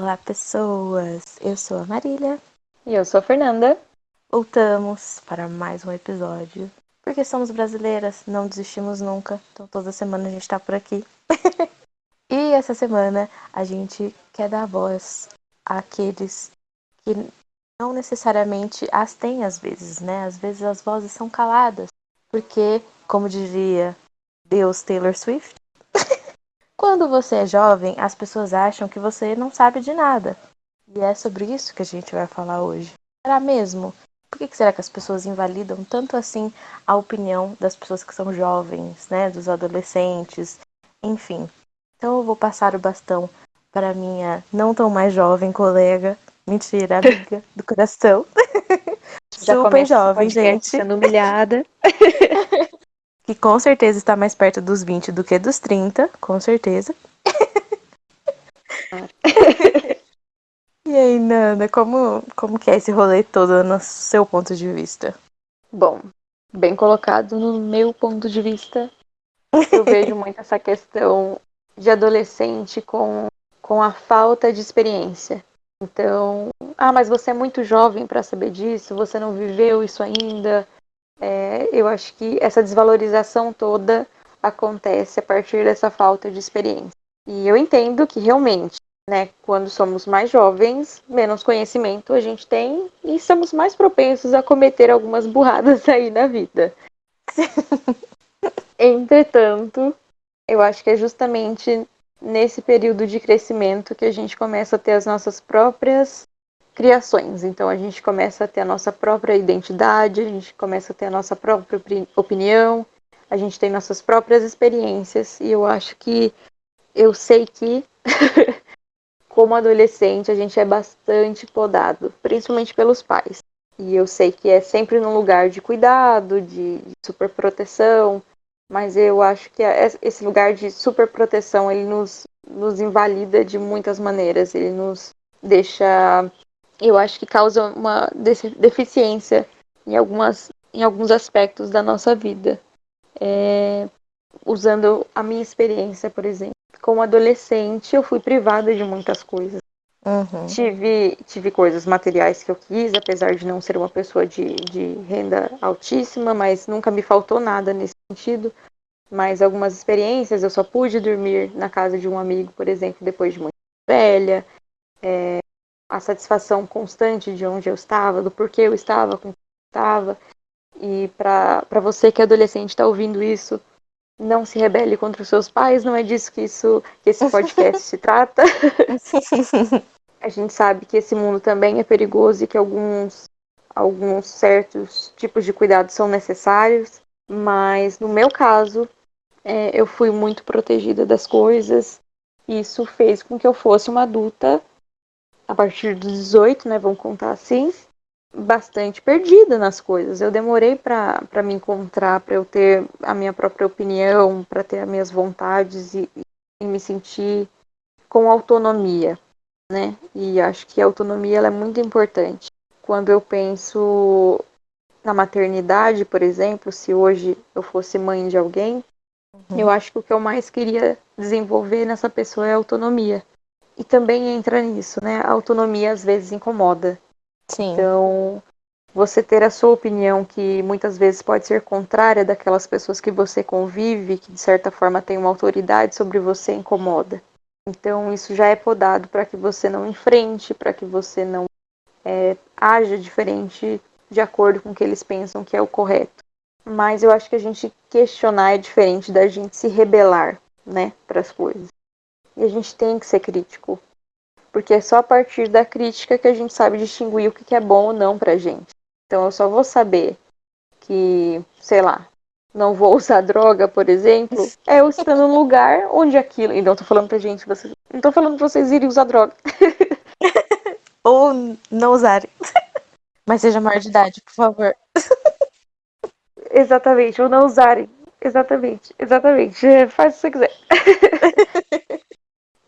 Olá, pessoas! Eu sou a Marília. E eu sou a Fernanda. Voltamos para mais um episódio. Porque somos brasileiras, não desistimos nunca. Então toda semana a gente tá por aqui. E essa semana a gente quer dar voz àqueles que não necessariamente as têm às vezes, né? Às vezes as vozes são caladas. Porque, como diria Deus Taylor Swift, quando você é jovem, as pessoas acham que você não sabe de nada. E é sobre isso que a gente vai falar hoje. Será mesmo? Por que será que as pessoas invalidam tanto assim a opinião das pessoas que são jovens, né? Dos adolescentes, enfim. Então eu vou passar o bastão para minha não tão mais jovem colega, mentira, amiga do coração. Já Super começa esse jovem, podcast gente. sendo humilhada. Que com certeza está mais perto dos 20 do que dos 30, com certeza. E aí, Nanda, como que é esse rolê todo no seu ponto de vista? Bom, bem colocado no meu ponto de vista. Eu vejo muito essa questão de adolescente com a falta de experiência. Então, mas você é muito jovem para saber disso, você não viveu isso ainda. Eu acho que essa desvalorização toda acontece a partir dessa falta de experiência. E eu entendo que realmente, né, quando somos mais jovens, menos conhecimento a gente tem e somos mais propensos a cometer algumas burradas aí na vida. Entretanto, eu acho que é justamente nesse período de crescimento que a gente começa a ter as nossas próprias criações. Então a gente começa a ter a nossa própria identidade, a gente começa a ter a nossa própria opinião, a gente tem nossas próprias experiências. E eu acho que eu sei que como adolescente a gente é bastante podado, principalmente pelos pais. E eu sei que é sempre num lugar de cuidado, de super proteção, mas eu acho que esse lugar de super proteção ele nos invalida de muitas maneiras. Ele nos deixa, eu acho que causa uma deficiência em alguns aspectos da nossa vida. Usando a minha experiência, por exemplo. Como adolescente, eu fui privada de muitas coisas. Uhum. Tive coisas materiais que eu quis, apesar de não ser uma pessoa de renda altíssima, mas nunca me faltou nada nesse sentido. Mas algumas experiências, eu só pude dormir na casa de um amigo, por exemplo, depois de muito velha. A satisfação constante de onde eu estava, do porquê eu estava, com quem eu estava. E para você que é adolescente está ouvindo isso, não se rebele contra os seus pais, não é disso que esse podcast se trata. A gente sabe que esse mundo também é perigoso e que alguns certos tipos de cuidados são necessários, mas no meu caso, eu fui muito protegida das coisas. E isso fez com que eu fosse uma adulta a partir dos 18, né, vamos contar assim, bastante perdida nas coisas. Eu demorei para me encontrar, para eu ter a minha própria opinião, para ter as minhas vontades e me sentir com autonomia, né? E acho que a autonomia ela é muito importante. Quando eu penso na maternidade, por exemplo, se hoje eu fosse mãe de alguém, eu acho que o que eu mais queria desenvolver nessa pessoa é a autonomia. E também entra nisso, né? A autonomia às vezes incomoda. Sim. Então, você ter a sua opinião, que muitas vezes pode ser contrária daquelas pessoas que você convive, que de certa forma tem uma autoridade sobre você, incomoda. Então, isso já é podado para que você não enfrente, para que você não haja diferente de acordo com o que eles pensam que é o correto. Mas eu acho que a gente questionar é diferente da gente se rebelar, né, para as coisas. E a gente tem que ser crítico, porque é só a partir da crítica que a gente sabe distinguir o que é bom ou não pra gente. Então eu só vou saber que, sei lá, não vou usar droga, por exemplo, eu estando num lugar onde aquilo. E não tô falando pra gente, não tô falando pra vocês irem usar droga. Ou não usarem. Mas seja maior de idade, por favor. Exatamente, ou não usarem. Exatamente. Faz o que você quiser.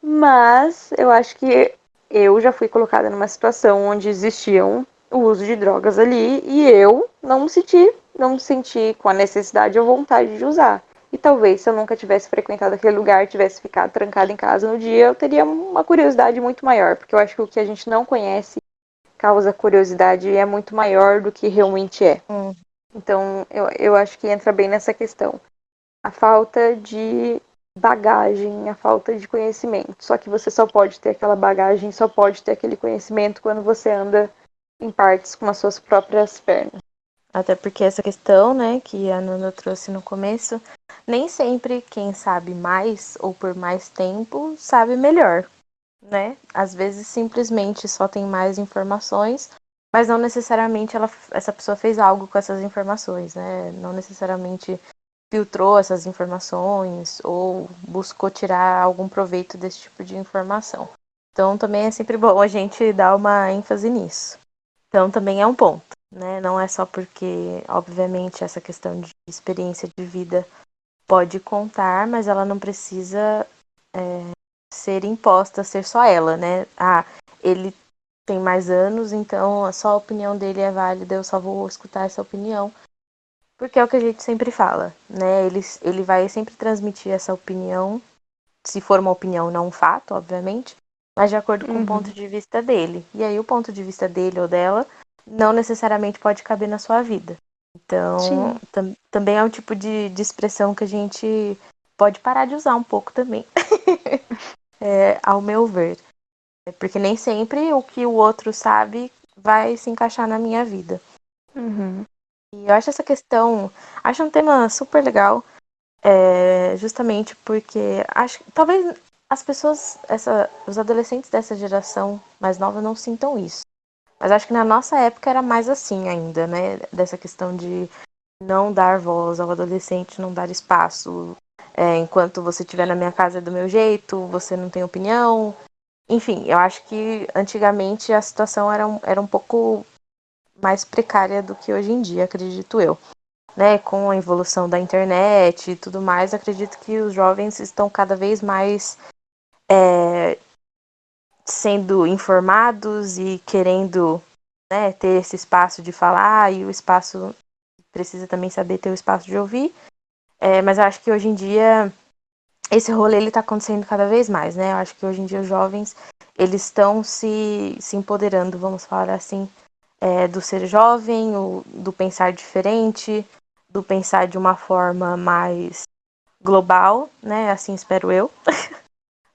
Mas eu acho que eu já fui colocada numa situação onde existiam o uso de drogas ali e eu não me senti com a necessidade ou vontade de usar. E talvez se eu nunca tivesse frequentado aquele lugar, tivesse ficado trancada em casa no dia, eu teria uma curiosidade muito maior, porque eu acho que o que a gente não conhece causa curiosidade e é muito maior do que realmente é. Então, eu acho que entra bem nessa questão. A falta de bagagem, a falta de conhecimento. Só que você só pode ter aquela bagagem, só pode ter aquele conhecimento quando você anda em partes com as suas próprias pernas. Até porque essa questão, né, que a Nanda trouxe no começo, nem sempre quem sabe mais ou por mais tempo sabe melhor, né? Às vezes simplesmente só tem mais informações, mas não necessariamente essa pessoa fez algo com essas informações, né? Não necessariamente filtrou essas informações ou buscou tirar algum proveito desse tipo de informação. Então também é sempre bom a gente dar uma ênfase nisso. Então também é um ponto, né? Não é só porque, obviamente, essa questão de experiência de vida pode contar, mas ela não precisa ser imposta, ser só ela, né? Ah, ele tem mais anos, então só a opinião dele é válida, eu só vou escutar essa opinião. Porque é o que a gente sempre fala, né? Ele vai sempre transmitir essa opinião, se for uma opinião, não um fato, obviamente, mas de acordo com o ponto de vista dele. E aí o ponto de vista dele ou dela não necessariamente pode caber na sua vida. Então, também é um tipo de expressão que a gente pode parar de usar um pouco também, ao meu ver. Porque nem sempre o que o outro sabe vai se encaixar na minha vida. Uhum. E eu acho essa questão, acho um tema super legal, justamente porque acho que talvez as pessoas, os adolescentes dessa geração mais nova não sintam isso. Mas acho que na nossa época era mais assim ainda, né? Dessa questão de não dar voz ao adolescente, não dar espaço. Enquanto você estiver na minha casa é do meu jeito, você não tem opinião. Enfim, eu acho que antigamente a situação era um pouco mais precária do que hoje em dia, acredito eu. Né, com a evolução da internet e tudo mais, acredito que os jovens estão cada vez mais sendo informados e querendo, né, ter esse espaço de falar, e o espaço precisa também saber ter o espaço de ouvir. Mas eu acho que hoje em dia esse rolê ele tá acontecendo cada vez mais, né? Eu acho que hoje em dia os jovens eles estão se empoderando, vamos falar assim, do ser jovem, do pensar diferente, do pensar de uma forma mais global, né? Assim espero eu.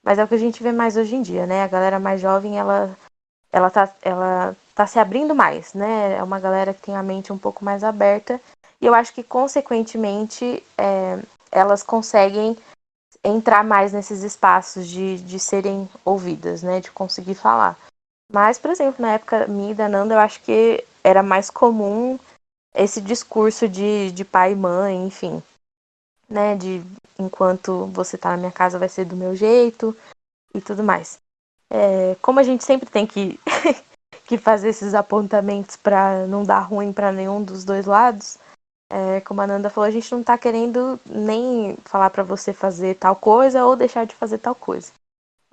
Mas é o que a gente vê mais hoje em dia, né? A galera mais jovem, ela tá se abrindo mais, né? É uma galera que tem a mente um pouco mais aberta. E eu acho que, consequentemente, elas conseguem entrar mais nesses espaços de serem ouvidas, né? De conseguir falar. Mas, por exemplo, na época minha e da Nanda, eu acho que era mais comum esse discurso de pai e mãe, enfim, né? De enquanto você tá na minha casa vai ser do meu jeito e tudo mais. Como a gente sempre tem que fazer esses apontamentos para não dar ruim para nenhum dos dois lados, como a Nanda falou, a gente não tá querendo nem falar para você fazer tal coisa ou deixar de fazer tal coisa.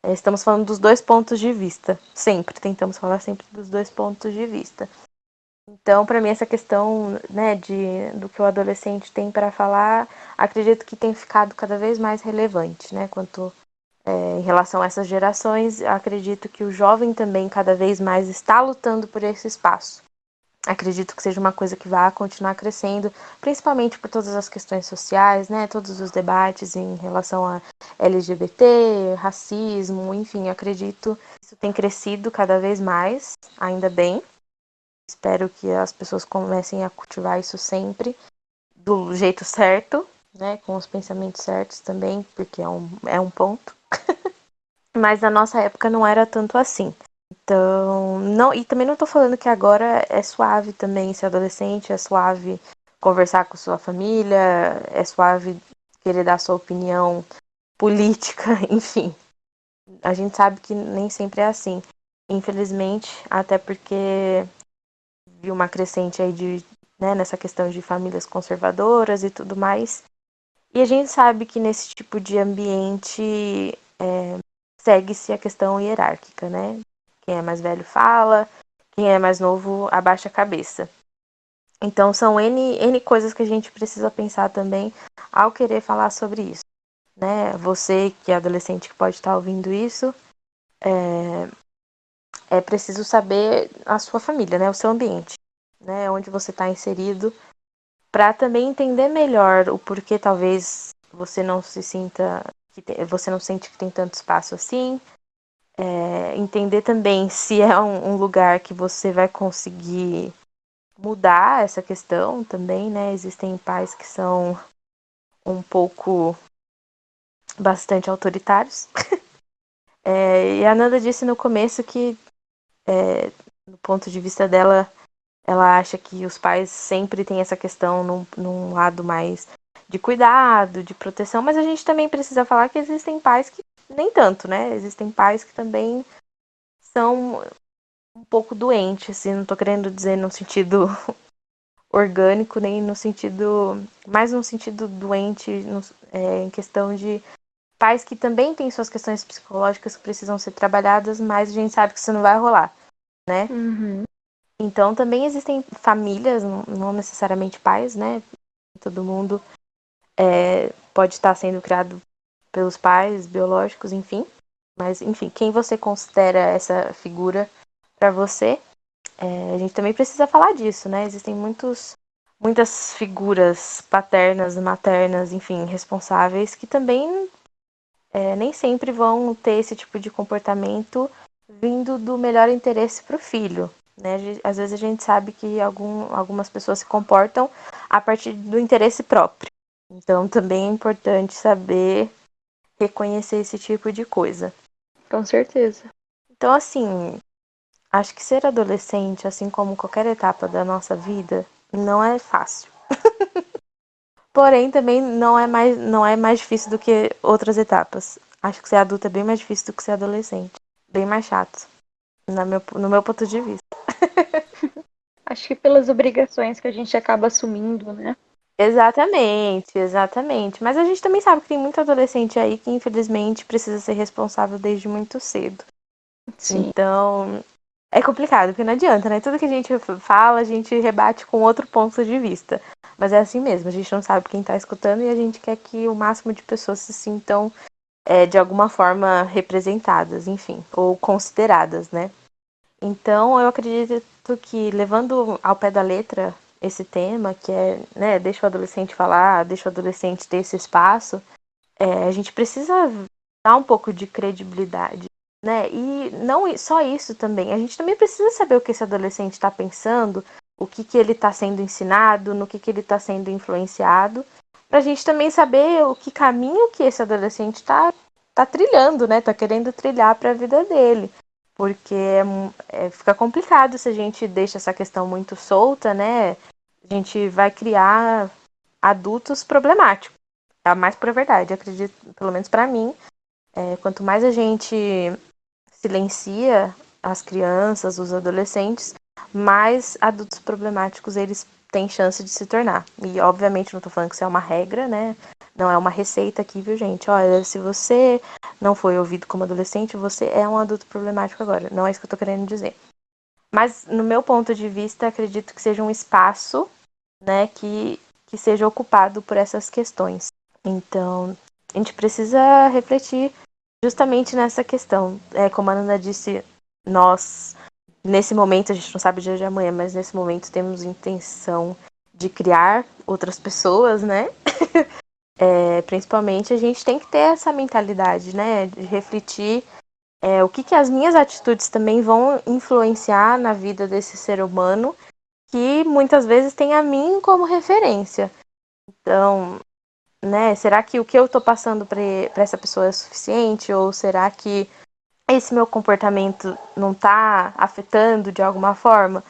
Estamos falando dos dois pontos de vista. Sempre, tentamos falar sempre dos dois pontos de vista. Então, para mim, essa questão, né, do que o adolescente tem para falar, acredito que tem ficado cada vez mais relevante, né? Em relação a essas gerações, acredito que o jovem também cada vez mais está lutando por esse espaço. Acredito que seja uma coisa que vai continuar crescendo, principalmente por todas as questões sociais, né? Todos os debates em relação a LGBT, racismo, enfim, acredito que isso tem crescido cada vez mais, ainda bem. Espero que as pessoas comecem a cultivar isso sempre do jeito certo, né? Com os pensamentos certos também, porque é um ponto. Mas na nossa época não era tanto assim. Então, não, e também não tô falando que agora é suave também ser adolescente, é suave conversar com sua família, é suave querer dar sua opinião política, enfim. A gente sabe que nem sempre é assim. Infelizmente, até porque viu uma crescente aí né, nessa questão de famílias conservadoras e tudo mais. E a gente sabe que nesse tipo de ambiente segue-se a questão hierárquica, né? Quem é mais velho fala, quem é mais novo abaixa a cabeça. Então são N coisas que a gente precisa pensar também ao querer falar sobre isso, né? Você que é adolescente que pode estar ouvindo isso, é preciso saber a sua família, né? O seu ambiente, né? Onde você está inserido, para também entender melhor o porquê talvez você não se sinta, você não sente que tem tanto espaço assim. Entender também se é um lugar que você vai conseguir mudar essa questão também, né? Existem pais que são um pouco bastante autoritários. E a Nanda disse no começo que, do ponto de vista dela, ela acha que os pais sempre têm essa questão num lado mais de cuidado, de proteção, mas a gente também precisa falar que existem pais que nem tanto, né? Existem pais que também são um pouco doentes, assim, não tô querendo dizer no sentido orgânico, nem no sentido, mais no sentido doente, em questão de pais que também têm suas questões psicológicas que precisam ser trabalhadas, mas a gente sabe que isso não vai rolar, né? Uhum. Então também existem famílias, não necessariamente pais, né? Todo mundo pode estar sendo criado pelos pais biológicos, enfim. Mas, enfim, quem você considera essa figura para você? A gente também precisa falar disso, né? Existem muitas figuras paternas, maternas, enfim, responsáveis que também nem sempre vão ter esse tipo de comportamento vindo do melhor interesse para o filho. Né? Às vezes a gente sabe que algumas pessoas se comportam a partir do interesse próprio. Então também é importante saber reconhecer esse tipo de coisa. Com certeza. Então, assim, acho que ser adolescente, assim como qualquer etapa da nossa vida, não é fácil. Porém, também não é mais difícil do que outras etapas. Acho que ser adulto é bem mais difícil do que ser adolescente. Bem mais chato, no meu ponto de vista. Acho que pelas obrigações que a gente acaba assumindo, né? Exatamente, exatamente. Mas a gente também sabe que tem muito adolescente aí que, infelizmente, precisa ser responsável desde muito cedo. Sim. Então, é complicado, porque não adianta, né? Tudo que a gente fala, a gente rebate com outro ponto de vista. Mas é assim mesmo, a gente não sabe quem tá escutando e a gente quer que o máximo de pessoas se sintam de alguma forma representadas, enfim, ou consideradas, né? Então, eu acredito que levando ao pé da letra esse tema, que é, né, deixa o adolescente falar, deixa o adolescente ter esse espaço, a gente precisa dar um pouco de credibilidade, né? E não só isso também, a gente também precisa saber o que esse adolescente está pensando, o que ele está sendo ensinado, no que ele está sendo influenciado, para a gente também saber o que caminho que esse adolescente tá trilhando, né? Tá querendo trilhar para a vida dele. Porque fica complicado se a gente deixa essa questão muito solta, né? A gente vai criar adultos problemáticos. É a mais pura verdade, acredito, pelo menos para mim. Quanto mais a gente silencia as crianças, os adolescentes, mais adultos problemáticos eles têm chance de se tornar. E, obviamente, não tô falando que isso é uma regra, né? Não é uma receita aqui, viu, gente? Olha, se você não foi ouvido como adolescente, você é um adulto problemático agora. Não é isso que eu tô querendo dizer. Mas, no meu ponto de vista, acredito que seja um espaço, né, que seja ocupado por essas questões. Então, a gente precisa refletir justamente nessa questão. Como a Nanda disse, nós, nesse momento, a gente não sabe o dia de amanhã, mas nesse momento temos intenção de criar outras pessoas, né? Principalmente a gente tem que ter essa mentalidade, né? De refletir o que as minhas atitudes também vão influenciar na vida desse ser humano que muitas vezes tem a mim como referência. Então, né, será que o que eu tô passando para essa pessoa é suficiente? Ou será que esse meu comportamento não tá afetando de alguma forma?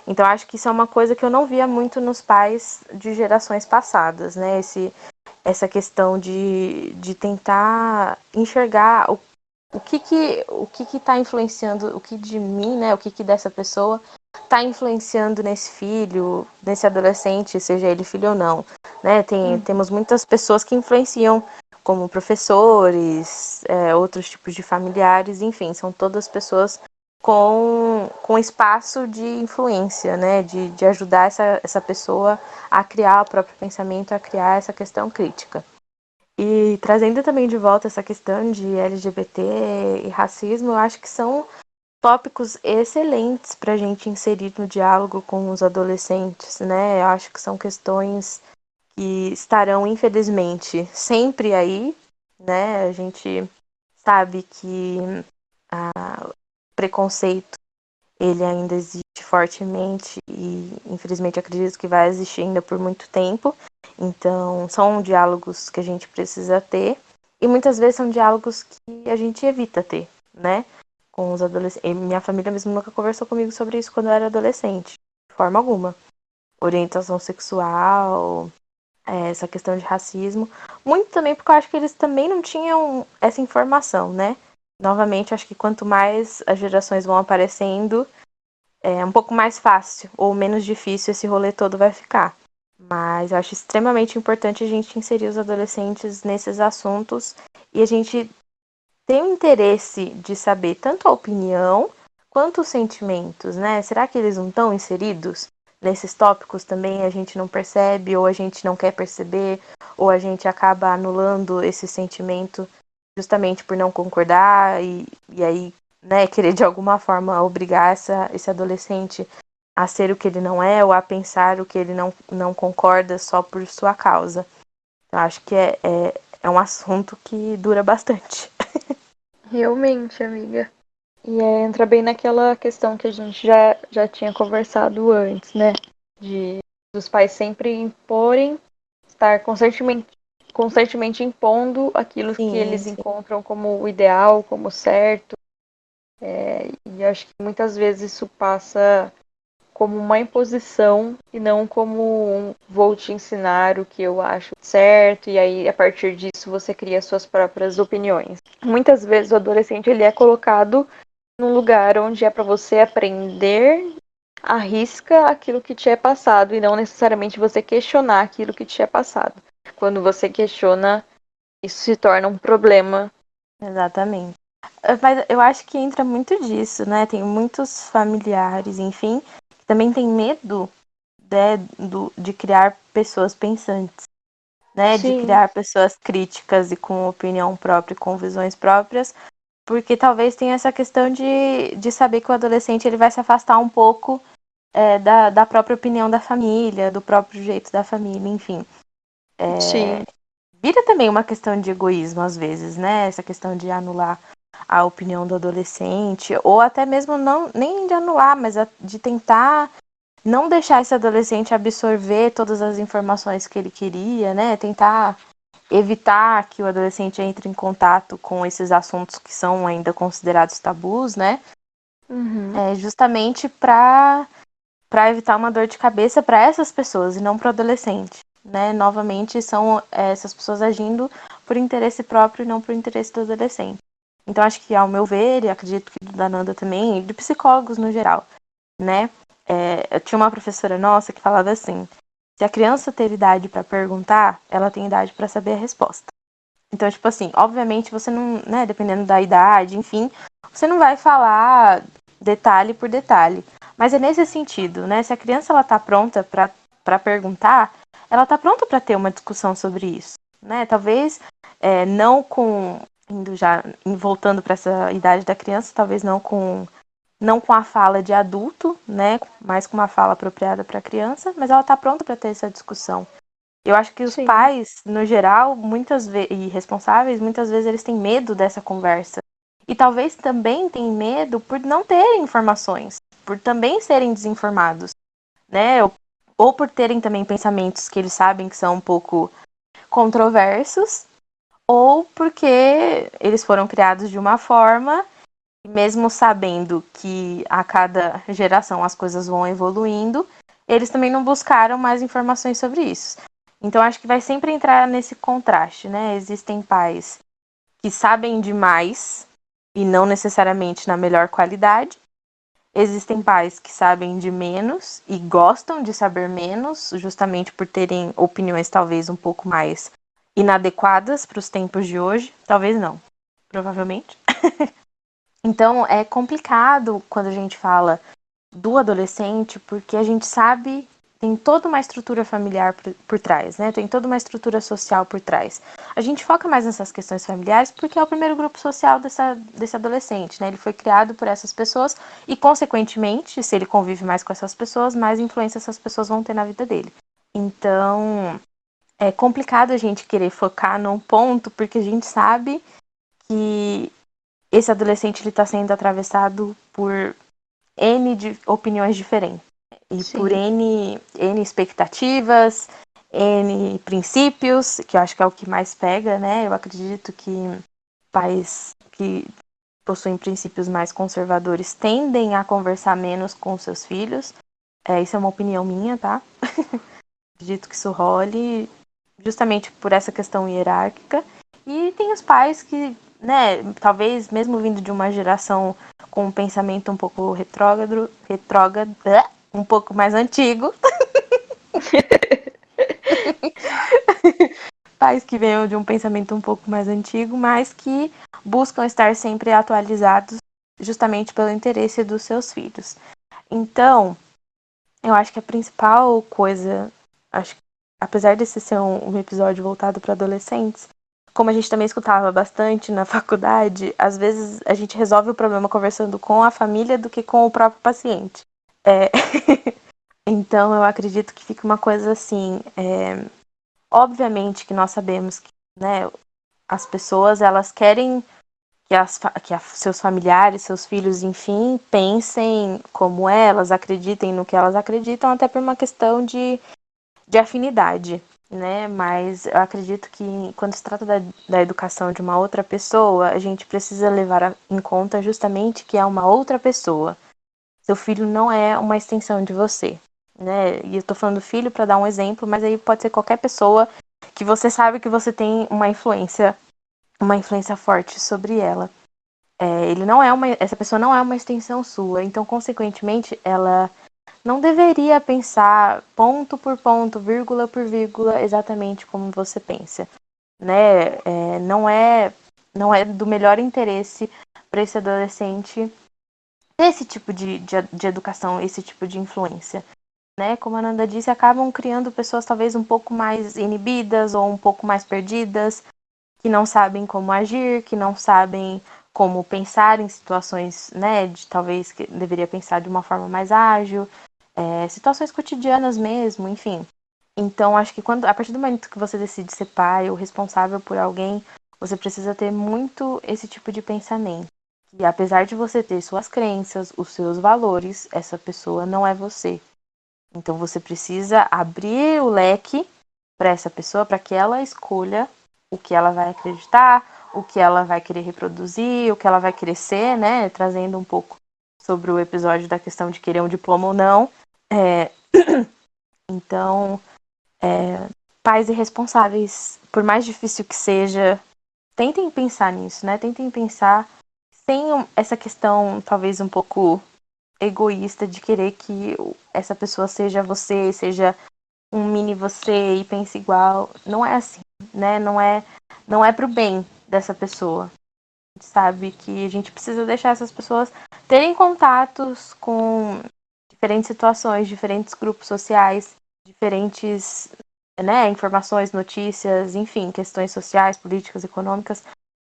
Então, acho que isso é uma coisa que eu não via muito nos pais de gerações passadas, né? Essa questão de tentar enxergar o que tá influenciando, o que de mim, né? O que dessa pessoa tá influenciando nesse filho, nesse adolescente, seja ele filho ou não, né? Temos muitas pessoas que influenciam, como professores, outros tipos de familiares, enfim, são todas pessoas com espaço de influência, né? De ajudar essa pessoa a criar o próprio pensamento, a criar essa questão crítica. E trazendo também de volta essa questão de LGBT e racismo, eu acho que são tópicos excelentes para a gente inserir no diálogo com os adolescentes, né? Eu acho que são questões que estarão, infelizmente, sempre aí, né? A gente sabe que o preconceito ele ainda existe fortemente e, infelizmente, acredito que vai existir ainda por muito tempo. Então, são diálogos que a gente precisa ter e muitas vezes são diálogos que a gente evita ter, né? Com os adolescentes. Minha família mesmo nunca conversou comigo sobre isso quando eu era adolescente, de forma alguma. Orientação sexual, essa questão de racismo. Muito também porque eu acho que eles também não tinham essa informação, né? Novamente, acho que quanto mais as gerações vão aparecendo, é um pouco mais fácil ou menos difícil esse rolê todo vai ficar. Mas eu acho extremamente importante a gente inserir os adolescentes nesses assuntos e a gente ter o interesse de saber tanto a opinião quanto os sentimentos, né? Será que eles não estão inseridos nesses tópicos também? A gente não percebe, ou a gente não quer perceber, ou a gente acaba anulando esse sentimento justamente por não concordar e aí, né, querer de alguma forma obrigar esse adolescente a ser o que ele não é ou a pensar o que ele não concorda só por sua causa. Eu acho que é um assunto que dura bastante. Realmente, amiga. E entra bem naquela questão que a gente já tinha conversado antes, né? De dos pais sempre imporem, estar constantemente impondo aquilo que Sim, eles sim. encontram como o ideal, como certo. E acho que muitas vezes isso passa como uma imposição e não como vou te ensinar o que eu acho certo e aí a partir disso você cria suas próprias opiniões. Muitas vezes o adolescente ele é colocado num lugar onde é para você aprender à risca aquilo que te é passado e não necessariamente você questionar aquilo que te é passado. Quando você questiona, isso se torna um problema. Exatamente. Mas eu acho que entra muito disso, né? Tem muitos familiares, enfim, que também têm medo, né, de criar pessoas pensantes, né? De Sim, criar pessoas críticas e com opinião própria, com visões próprias, porque talvez tenha essa questão de saber que o adolescente ele vai se afastar um pouco da própria opinião da família, do próprio jeito da família, enfim. sim, Vira também uma questão de egoísmo, às vezes, né? Essa questão de anular a opinião do adolescente, ou até mesmo não nem de anular, mas de tentar não deixar esse adolescente absorver todas as informações que ele queria, né? Tentar evitar que o adolescente entre em contato com esses assuntos que são ainda considerados tabus, né? uhum, Justamente para evitar uma dor de cabeça para essas pessoas e não para o adolescente, né? Novamente são essas pessoas agindo por interesse próprio e não por interesse do adolescente. Então acho que ao meu ver, e acredito que do Dananda também, e de psicólogos no geral, né? Eu tinha uma professora nossa que falava assim: se a criança ter idade para perguntar, ela tem idade para saber a resposta. Então, tipo assim, obviamente você não, né, dependendo da idade, enfim, você não vai falar detalhe por detalhe. Mas é nesse sentido, né? Se a criança ela tá pronta para perguntar, ela tá pronta para ter uma discussão sobre isso, né? Talvez não com indo já voltando para essa idade da criança, talvez não com a fala de adulto, né? Mas com uma fala apropriada para a criança, mas ela tá pronta para ter essa discussão. Eu acho que os sim, pais, no geral, muitas vezes, e responsáveis, muitas vezes eles têm medo dessa conversa. E talvez também tenham medo por não terem informações, por também serem desinformados, né? Ou por terem também pensamentos que eles sabem que são um pouco controversos, ou porque eles foram criados de uma forma, e mesmo sabendo que a cada geração as coisas vão evoluindo, eles também não buscaram mais informações sobre isso. Então acho que vai sempre entrar nesse contraste, né? Existem pais que sabem demais e não necessariamente na melhor qualidade. Existem pais que sabem de menos e gostam de saber menos, justamente por terem opiniões talvez um pouco mais inadequadas para os tempos de hoje. Talvez não, provavelmente. Então, é complicado quando a gente fala do adolescente, porque a gente sabe, tem toda uma estrutura familiar por trás, né? Tem toda uma estrutura social por trás. A gente foca mais nessas questões familiares porque é o primeiro grupo social desse adolescente, né? Ele foi criado por essas pessoas e, consequentemente, se ele convive mais com essas pessoas, mais influência essas pessoas vão ter na vida dele. Então, é complicado a gente querer focar num ponto, porque a gente sabe que esse adolescente ele está sendo atravessado por N de opiniões diferentes. E por Sim. N expectativas, N princípios, que eu acho que é o que mais pega, né? Eu acredito que pais que possuem princípios mais conservadores tendem a conversar menos com seus filhos. Isso é uma opinião minha, tá? Acredito que isso role justamente por essa questão hierárquica. E tem os pais que, né, talvez mesmo vindo de uma geração com um pensamento um pouco retrógrado, um pouco mais antigo, pais que venham de um pensamento um pouco mais antigo, mas que buscam estar sempre atualizados justamente pelo interesse dos seus filhos. Então, eu acho que a principal coisa, acho que apesar desse ser um episódio voltado para adolescentes, como a gente também escutava bastante na faculdade, às vezes a gente resolve o problema conversando com a família do que com o próprio paciente. Então eu acredito que fica uma coisa assim, obviamente que nós sabemos que, né, as pessoas elas querem que seus familiares, seus filhos, enfim, pensem como elas, acreditem no que elas acreditam, até por uma questão de afinidade, né? Mas eu acredito que quando se trata da educação de uma outra pessoa, a gente precisa levar em conta justamente que é uma outra pessoa. Seu filho não é uma extensão de você, né? E eu tô falando filho para dar um exemplo, mas aí pode ser qualquer pessoa que você sabe que você tem uma influência forte sobre ela. Essa pessoa não é uma extensão sua, então consequentemente ela não deveria pensar ponto por ponto, vírgula por vírgula, exatamente como você pensa, né? Não é do melhor interesse para esse adolescente ter esse tipo de educação, esse tipo de influência, né? Como a Nanda disse, acabam criando pessoas talvez um pouco mais inibidas ou um pouco mais perdidas, que não sabem como agir, que não sabem como pensar em situações, né, de talvez que deveria pensar de uma forma mais ágil, situações cotidianas mesmo, enfim. Então, acho que a partir do momento que você decide ser pai ou responsável por alguém, você precisa ter muito esse tipo de pensamento. E apesar de você ter suas crenças, os seus valores, essa pessoa não é você. Então, você precisa abrir o leque para essa pessoa, para que ela escolha o que ela vai acreditar, o que ela vai querer reproduzir, o que ela vai querer ser, né? Trazendo um pouco sobre o episódio da questão de querer um diploma ou não. Então, pais irresponsáveis, por mais difícil que seja, tentem pensar nisso, né? Tentem pensar sem essa questão talvez um pouco egoísta de querer que essa pessoa seja você, seja um mini você e pense igual. Não é assim, né? Não é pro bem dessa pessoa. A gente sabe que a gente precisa deixar essas pessoas terem contatos com diferentes situações, diferentes grupos sociais, diferentes, né, informações, notícias, enfim, questões sociais, políticas, econômicas,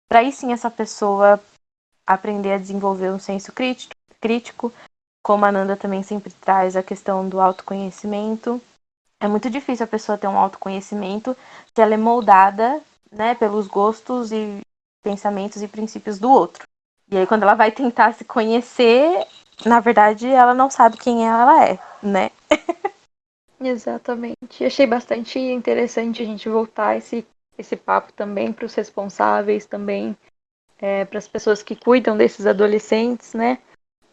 para aí sim essa pessoa aprender a desenvolver um senso crítico, como a Nanda também sempre traz a questão do autoconhecimento. É muito difícil a pessoa ter um autoconhecimento se ela é moldada, né, pelos gostos e pensamentos e princípios do outro. E aí, quando ela vai tentar se conhecer, na verdade, ela não sabe quem ela é, né? Exatamente. Achei bastante interessante a gente voltar esse papo também para os responsáveis, também para as pessoas que cuidam desses adolescentes, né?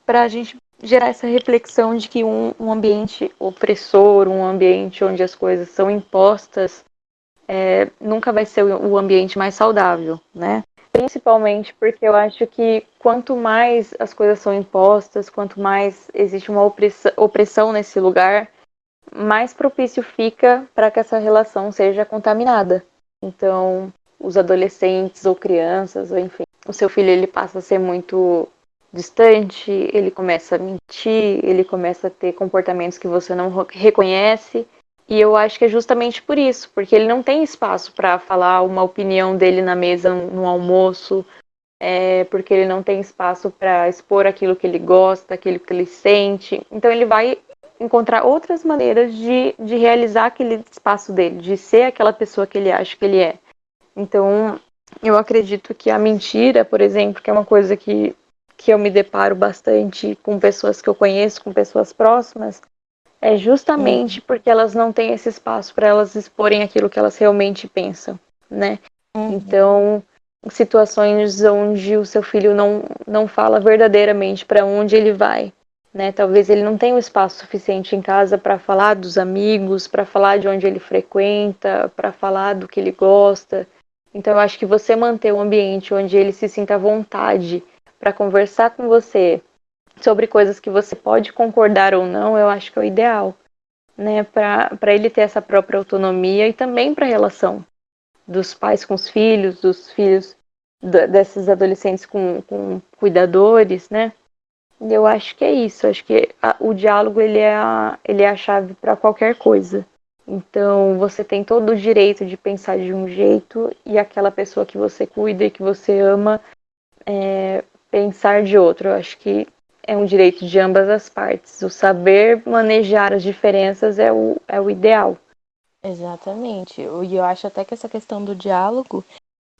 Para a gente gerar essa reflexão de que um ambiente opressor, um ambiente onde as coisas são impostas, nunca vai ser o ambiente mais saudável, né? Principalmente porque eu acho que quanto mais as coisas são impostas, quanto mais existe uma opressão nesse lugar, mais propício fica para que essa relação seja contaminada. Então, os adolescentes ou crianças, ou enfim, o seu filho ele passa a ser muito distante, ele começa a mentir, ele começa a ter comportamentos que você não reconhece. E eu acho que é justamente por isso, porque ele não tem espaço para falar uma opinião dele na mesa no almoço, porque ele não tem espaço para expor aquilo que ele gosta, aquilo que ele sente. Então ele vai encontrar outras maneiras de realizar aquele espaço dele, de ser aquela pessoa que ele acha que ele é. Então, eu acredito que a mentira, por exemplo, que é uma coisa que eu me deparo bastante com pessoas que eu conheço, com pessoas próximas, é justamente porque elas não têm esse espaço para elas exporem aquilo que elas realmente pensam, né? Então, situações onde o seu filho não fala verdadeiramente para onde ele vai, né? Talvez ele não tenha o espaço suficiente em casa para falar dos amigos, para falar de onde ele frequenta, para falar do que ele gosta. Então, eu acho que você manter um ambiente onde ele se sinta à vontade para conversar com você sobre coisas que você pode concordar ou não, eu acho que é o ideal, né? Para ele ter essa própria autonomia e também para a relação dos pais com os filhos, dos filhos desses adolescentes com cuidadores, né? Eu acho que é isso. Acho que o diálogo ele é a chave para qualquer coisa. Então você tem todo o direito de pensar de um jeito e aquela pessoa que você cuida e que você ama pensar de outro. Eu acho que é um direito de ambas as partes. O saber manejar as diferenças é o ideal. Exatamente. E eu acho até que essa questão do diálogo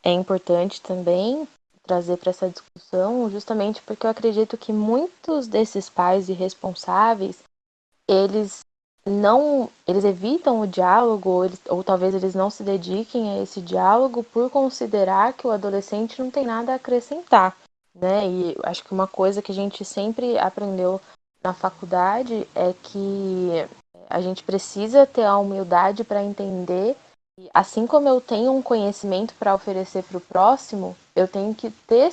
é importante também trazer para essa discussão, justamente porque eu acredito que muitos desses pais irresponsáveis, eles evitam o diálogo, ou talvez eles não se dediquem a esse diálogo por considerar que o adolescente não tem nada a acrescentar, né? E acho que uma coisa que a gente sempre aprendeu na faculdade é que a gente precisa ter a humildade para entender, e assim como eu tenho um conhecimento para oferecer para o próximo, eu tenho que ter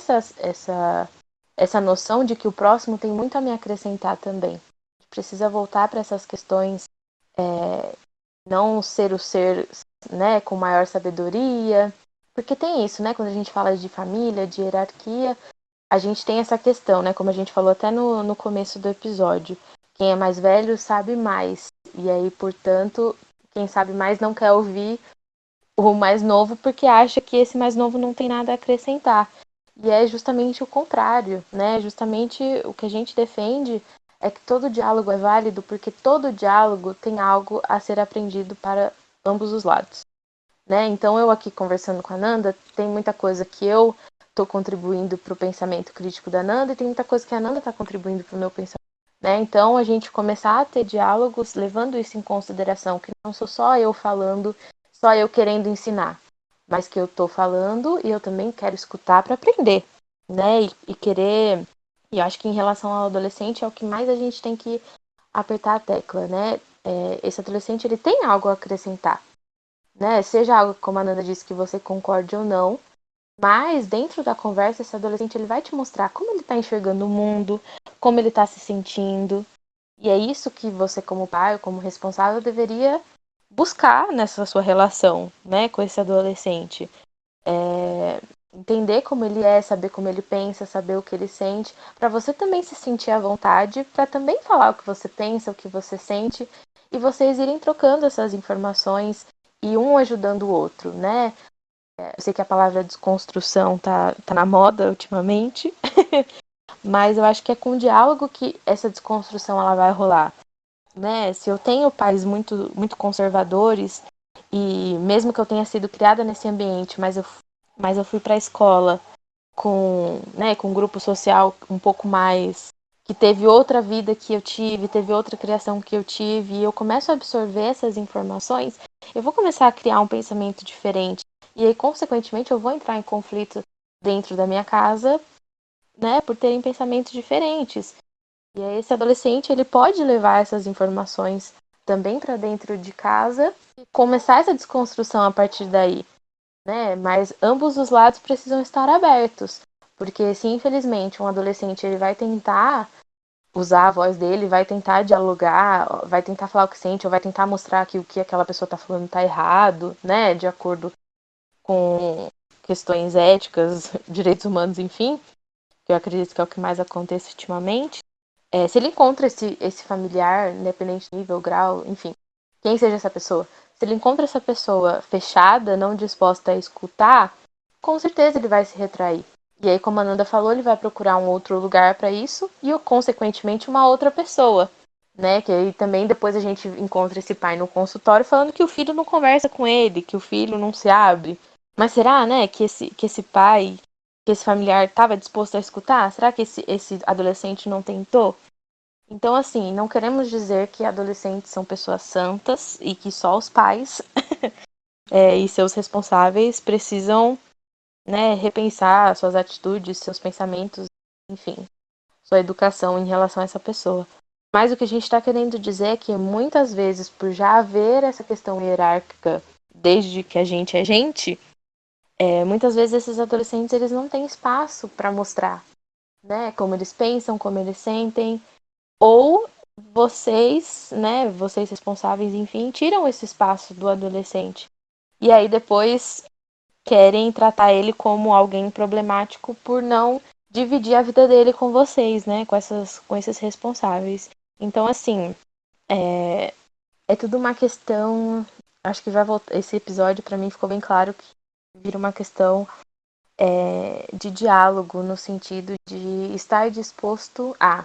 essa noção de que o próximo tem muito a me acrescentar também. A gente precisa voltar para essas questões, não ser o ser, né, com maior sabedoria, porque tem isso, né, quando a gente fala de família, de hierarquia, a gente tem essa questão, né, como a gente falou até no começo do episódio, quem é mais velho sabe mais, e aí, portanto, quem sabe mais não quer ouvir o mais novo porque acha que esse mais novo não tem nada a acrescentar. E é justamente o contrário, né? Justamente o que a gente defende é que todo diálogo é válido porque todo diálogo tem algo a ser aprendido para ambos os lados, né? Então eu aqui conversando com a Nanda, tem muita coisa que eu estou contribuindo para o pensamento crítico da Nanda e tem muita coisa que a Nanda está contribuindo para o meu pensamento, né? Então a gente começar a ter diálogos levando isso em consideração, que não sou só eu falando, só eu querendo ensinar, mas que eu estou falando e eu também quero escutar para aprender, né? E querer. E eu acho que em relação ao adolescente é o que mais a gente tem que apertar a tecla, né? Esse adolescente ele tem algo a acrescentar, né? Seja algo, como a Nanda disse, que você concorde ou não, mas dentro da conversa, esse adolescente ele vai te mostrar como ele está enxergando o mundo, como ele está se sentindo. E é isso que você, como pai ou como responsável, deveria buscar nessa sua relação, né, com esse adolescente. Entender como ele é, saber como ele pensa, saber o que ele sente, para você também se sentir à vontade, para também falar o que você pensa, o que você sente, e vocês irem trocando essas informações e um ajudando o outro, né? Eu sei que a palavra desconstrução tá na moda ultimamente, mas eu acho que é com o diálogo que essa desconstrução ela vai rolar, né? Se eu tenho pais muito conservadores e mesmo que eu tenha sido criada nesse ambiente, mas eu fui para a escola com um grupo social um pouco mais que teve outra vida que eu tive, teve outra criação que eu tive, e eu começo a absorver essas informações, eu vou começar a criar um pensamento diferente. E aí, consequentemente, eu vou entrar em conflito dentro da minha casa, né, por terem pensamentos diferentes. E aí, esse adolescente, ele pode levar essas informações também para dentro de casa e começar essa desconstrução a partir daí, né? Mas ambos os lados precisam estar abertos, porque se infelizmente um adolescente ele vai tentar usar a voz dele, vai tentar dialogar, vai tentar falar o que sente, ou vai tentar mostrar que o que aquela pessoa está falando está errado, né? De acordo com questões éticas, direitos humanos, enfim, que eu acredito que é o que mais acontece ultimamente, se ele encontra esse familiar, independente do nível, grau, enfim, quem seja essa pessoa, se ele encontra essa pessoa fechada, não disposta a escutar, com certeza ele vai se retrair. E aí, como a Nanda falou, ele vai procurar um outro lugar para isso e, consequentemente, uma outra pessoa, né? Que aí também depois a gente encontra esse pai no consultório falando que o filho não conversa com ele, que o filho não se abre. Mas será, né, que esse pai, que esse familiar estava disposto a escutar? Será que esse adolescente não tentou? Então, assim, não queremos dizer que adolescentes são pessoas santas e que só os pais e seus responsáveis precisam, né, repensar suas atitudes, seus pensamentos, enfim, sua educação em relação a essa pessoa. Mas o que a gente está querendo dizer é que muitas vezes, por já haver essa questão hierárquica desde que a gente é gente, muitas vezes esses adolescentes eles não têm espaço para mostrar, né, como eles pensam, como eles sentem, ou vocês, né, vocês responsáveis, enfim, tiram esse espaço do adolescente. E aí depois querem tratar ele como alguém problemático por não dividir a vida dele com vocês, né? Com esses responsáveis. Então, assim, é tudo uma questão. Acho que vai voltar. Esse episódio, para mim, ficou bem claro que vira uma questão de diálogo, no sentido de estar disposto a.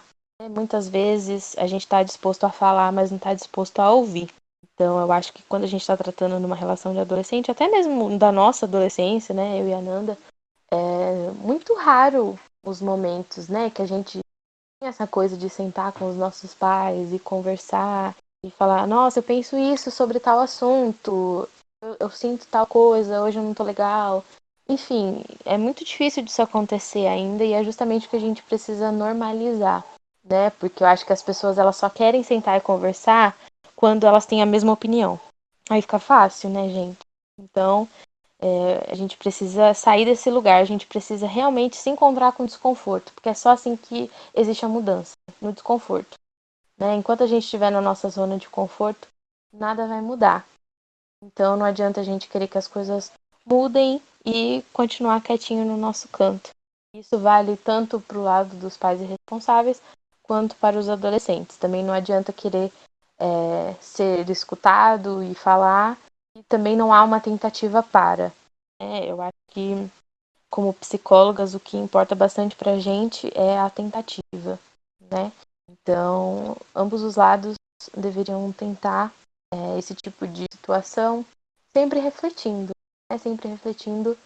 Muitas vezes a gente está disposto a falar, mas não está disposto a ouvir. Então, eu acho que quando a gente está tratando numa relação de adolescente, até mesmo da nossa adolescência, né, eu e a Nanda, é muito raro os momentos, né, que a gente tem essa coisa de sentar com os nossos pais e conversar e falar, nossa, eu penso isso sobre tal assunto, eu sinto tal coisa, hoje eu não tô legal. Enfim, é muito difícil disso acontecer ainda e é justamente o que a gente precisa normalizar, né? Porque eu acho que as pessoas elas só querem sentar e conversar quando elas têm a mesma opinião. Aí fica fácil, né, gente? Então, a gente precisa sair desse lugar, a gente precisa realmente se encontrar com o desconforto, porque é só assim que existe a mudança, no desconforto, né? Enquanto a gente estiver na nossa zona de conforto, nada vai mudar. Então não adianta a gente querer que as coisas mudem e continuar quietinho no nosso canto. Isso vale tanto para o lado dos pais irresponsáveis quanto para os adolescentes. Também não adianta querer ser escutado e falar, e também não há uma tentativa para. Eu acho que, como psicólogas, o que importa bastante para a gente é a tentativa, né? Então, ambos os lados deveriam tentar esse tipo de situação, sempre refletindo, né? Sempre refletindo,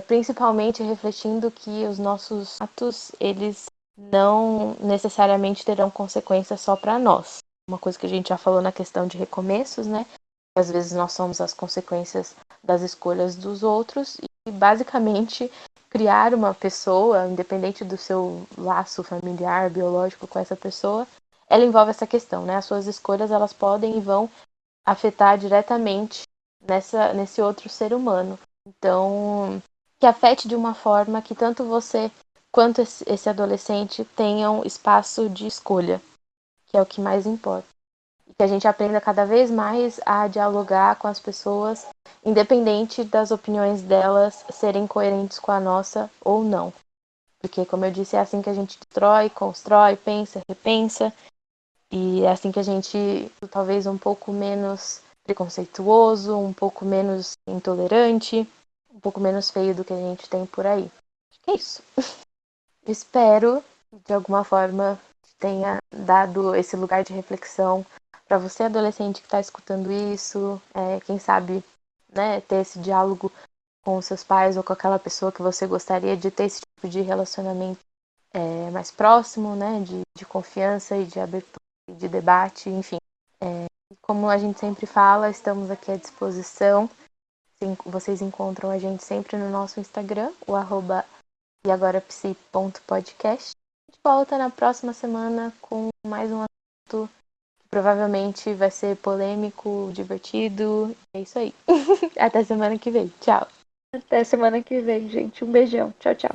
principalmente refletindo que os nossos atos, eles não necessariamente terão consequências só para nós. Uma coisa que a gente já falou na questão de recomeços, né? Às vezes nós somos as consequências das escolhas dos outros e basicamente criar uma pessoa, independente do seu laço familiar, biológico com essa pessoa, ela envolve essa questão, né? As suas escolhas elas podem e vão afetar diretamente nesse outro ser humano. Então, que afete de uma forma que tanto você quanto esse adolescente tenham espaço de escolha, que é o que mais importa. E que a gente aprenda cada vez mais a dialogar com as pessoas, independente das opiniões delas serem coerentes com a nossa ou não. Porque, como eu disse, é assim que a gente destrói, constrói, pensa, repensa. E é assim que a gente, talvez um pouco menos preconceituoso, um pouco menos intolerante, um pouco menos feio do que a gente tem por aí. Acho que é isso. Espero que de alguma forma tenha dado esse lugar de reflexão para você, adolescente, que está escutando isso, quem sabe, né, ter esse diálogo com os seus pais ou com aquela pessoa que você gostaria de ter esse tipo de relacionamento mais próximo, né, de confiança e de abertura, de debate, enfim. Como a gente sempre fala, estamos aqui à disposição. Vocês encontram a gente sempre no nosso Instagram, o @eagorapsi.podcast. A gente volta na próxima semana com mais um assunto que provavelmente vai ser polêmico, divertido. É isso aí. Até semana que vem. Tchau. Até semana que vem, gente. Um beijão. Tchau, tchau.